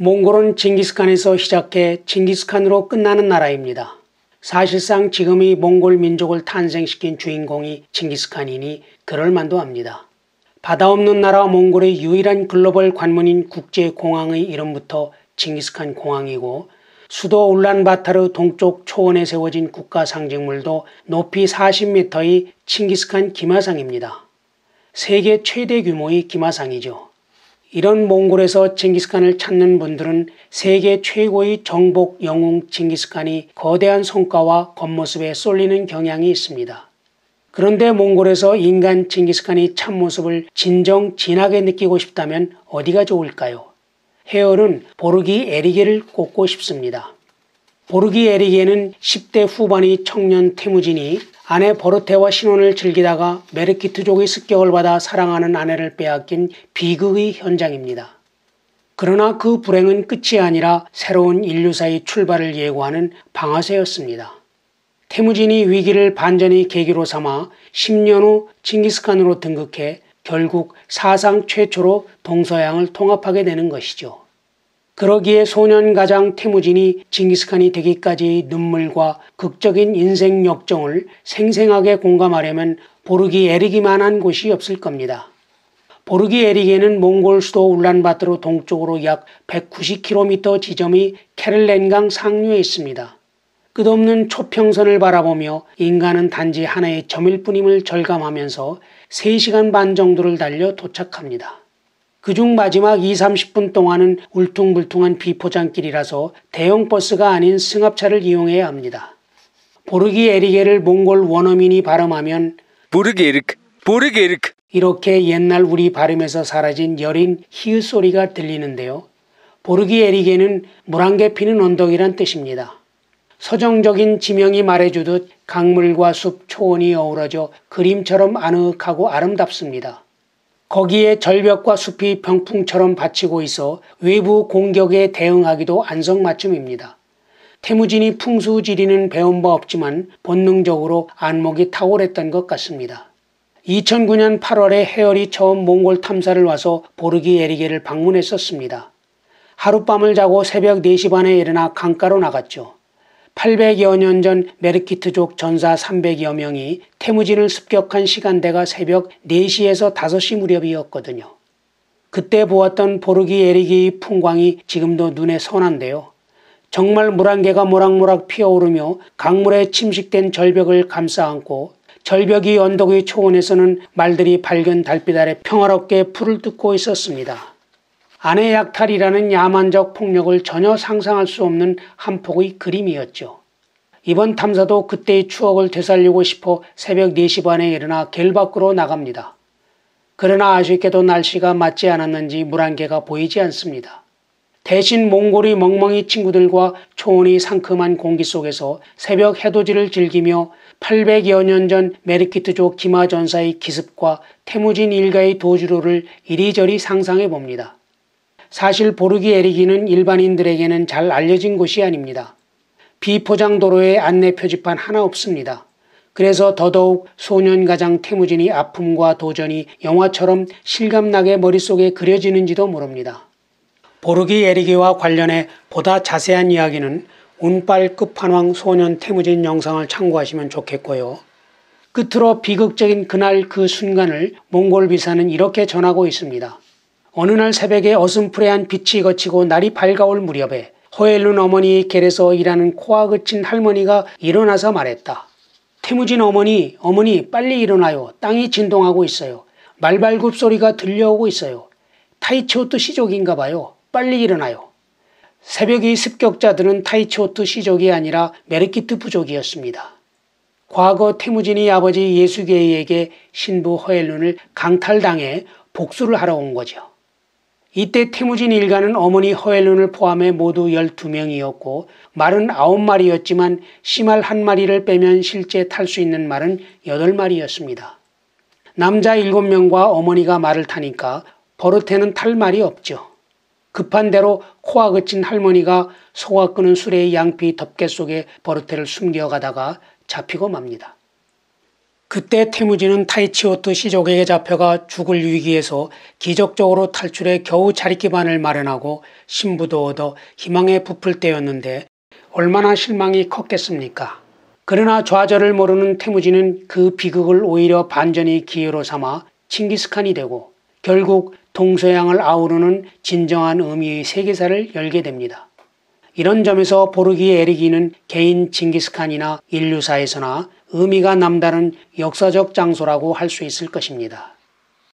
몽골은 징기스칸에서 시작해 징기스칸으로 끝나는 나라입니다. 사실상 지금의 몽골 민족을 탄생시킨 주인공이 징기스칸이니 그럴만도 합니다. 바다 없는 나라 몽골의 유일한 글로벌 관문인 국제공항의 이름부터 징기스칸 공항이고, 수도 울란바타르 동쪽 초원에 세워진 국가 상징물도 높이 40m의 칭기스칸 기마상입니다. 세계 최대 규모의 기마상이죠. 이런 몽골에서 징기스칸을 찾는 분들은 세계 최고의 정복 영웅 징기스칸이 거대한 성과와 겉모습에 쏠리는 경향이 있습니다. 그런데 몽골에서 인간 징기스칸의 참모습을 진정 진하게 느끼고 싶다면 어디가 좋을까요? 해열은 보르기 에리게를 꼽고 싶습니다. 보르기 에리게는 10대 후반의 청년 태무진이 아내 버르테와 신혼을 즐기다가 메르키트족의 습격을 받아 사랑하는 아내를 빼앗긴 비극의 현장입니다. 그러나 그 불행은 끝이 아니라 새로운 인류사의 출발을 예고하는 방아쇠였습니다. 태무진이 위기를 반전의 계기로 삼아 10년 후 징기스칸으로 등극해 결국 사상 최초로 동서양을 통합하게 되는 것이죠. 그러기에 소년가장 태무진이 징기스칸이 되기까지의 눈물과 극적인 인생 역정을 생생하게 공감하려면 보르기 에리기만한 곳이 없을 겁니다. 보르기 에리게는 몽골 수도 울란바토르 동쪽으로 약 190km 지점의 케를렌강 상류에 있습니다. 끝없는 초평선을 바라보며 인간은 단지 하나의 점일 뿐임을 절감하면서 3시간 반 정도를 달려 도착합니다. 그중 마지막 20-30분 동안은 울퉁불퉁한 비포장길이라서 대형 버스가 아닌 승합차를 이용해야 합니다. 보르기 에리게를 몽골 원어민이 발음하면 보르게르크 이렇게 옛날 우리 발음에서 사라진 여린 히읗 소리가 들리는데요. 보르기 에리게는 물안개 피는 언덕이란 뜻입니다. 서정적인 지명이 말해주듯 강물과 숲, 초원이 어우러져 그림처럼 아늑하고 아름답습니다. 거기에 절벽과 숲이 병풍처럼 받치고 있어 외부 공격에 대응하기도 안성맞춤입니다. 태무진이 풍수 지리는 배운 바 없지만 본능적으로 안목이 탁월했던 것 같습니다. 2009년 8월에 해열이 처음 몽골 탐사를 와서 보르기 에리게를 방문했었습니다. 하룻밤을 자고 새벽 4시 반에 일어나 강가로 나갔죠. 800여 년 전 메르키트족 전사 300여 명이 태무진을 습격한 시간대가 새벽 4시에서 5시 무렵이었거든요. 그때 보았던 보르기 에리게의 풍광이 지금도 눈에 선한데요. 정말 물안개가 모락모락 피어오르며 강물에 침식된 절벽을 감싸안고 절벽이 언덕의 초원에서는 말들이 밝은 달빛 아래 평화롭게 풀을 뜯고 있었습니다. 아내 약탈이라는 야만적 폭력을 전혀 상상할 수 없는 한 폭의 그림이었죠. 이번 탐사도 그때의 추억을 되살리고 싶어 새벽 4시 반에 일어나 길 밖으로 나갑니다. 그러나 아쉽게도 날씨가 맞지 않았는지 물안개가 보이지 않습니다. 대신 몽골의 멍멍이 친구들과 초원이 상큼한 공기 속에서 새벽 해돋이를 즐기며 800여 년 전 메르키트족 기마 전사의 기습과 태무진 일가의 도주로를 이리저리 상상해 봅니다. 사실 보르기 에리기는 일반인들에게는 잘 알려진 곳이 아닙니다. 비포장 도로에 안내 표지판 하나 없습니다. 그래서 더더욱 소년가장 태무진의 아픔과 도전이 영화처럼 실감나게 머릿속에 그려지는지도 모릅니다. 보르기 에리기와 관련해 보다 자세한 이야기는 운빨 끝판왕 소년 태무진 영상을 참고하시면 좋겠고요. 끝으로 비극적인 그날 그 순간을 몽골 비사는 이렇게 전하고 있습니다. 어느 날 새벽에 어슴푸레한 빛이 걷히고 날이 밝아올 무렵에 호엘룬 어머니의 겔에서 일하는 코가 그친 할머니가 일어나서 말했다. 태무진 어머니 빨리 일어나요. 땅이 진동하고 있어요. 말발굽 소리가 들려오고 있어요. 타이치오트 시족인가 봐요. 빨리 일어나요. 새벽의 습격자들은 타이치오트 시족이 아니라 메르키트 부족이었습니다. 과거 태무진이 아버지 예수게이에게 신부 호엘룬을 강탈당해 복수를 하러 온 거죠. 이때 태무진 일가는 어머니 호엘룬을 포함해 모두 12명이었고 말은 9마리였지만 씨말 1마리를 빼면 실제 탈 수 있는 말은 8마리였습니다. 남자 7명과 어머니가 말을 타니까 버릇에는 탈 말이 없죠. 급한 대로 코가 그친 할머니가 소가 끄는 수레의 양피 덮개 속에 버릇에를 숨겨가다가 잡히고 맙니다. 그때 태무진은 타이치오트 시족에게 잡혀가 죽을 위기에서 기적적으로 탈출해 겨우 자립기반을 마련하고 신부도 얻어 희망에 부풀 때였는데 얼마나 실망이 컸겠습니까? 그러나 좌절을 모르는 태무진은 그 비극을 오히려 반전의 기회로 삼아 칭기스칸이 되고 결국 동서양을 아우르는 진정한 의미의 세계사를 열게 됩니다. 이런 점에서 보르기 에리기는 개인 칭기스칸이나 인류사에서나 의미가 남다른 역사적 장소라고 할 수 있을 것입니다.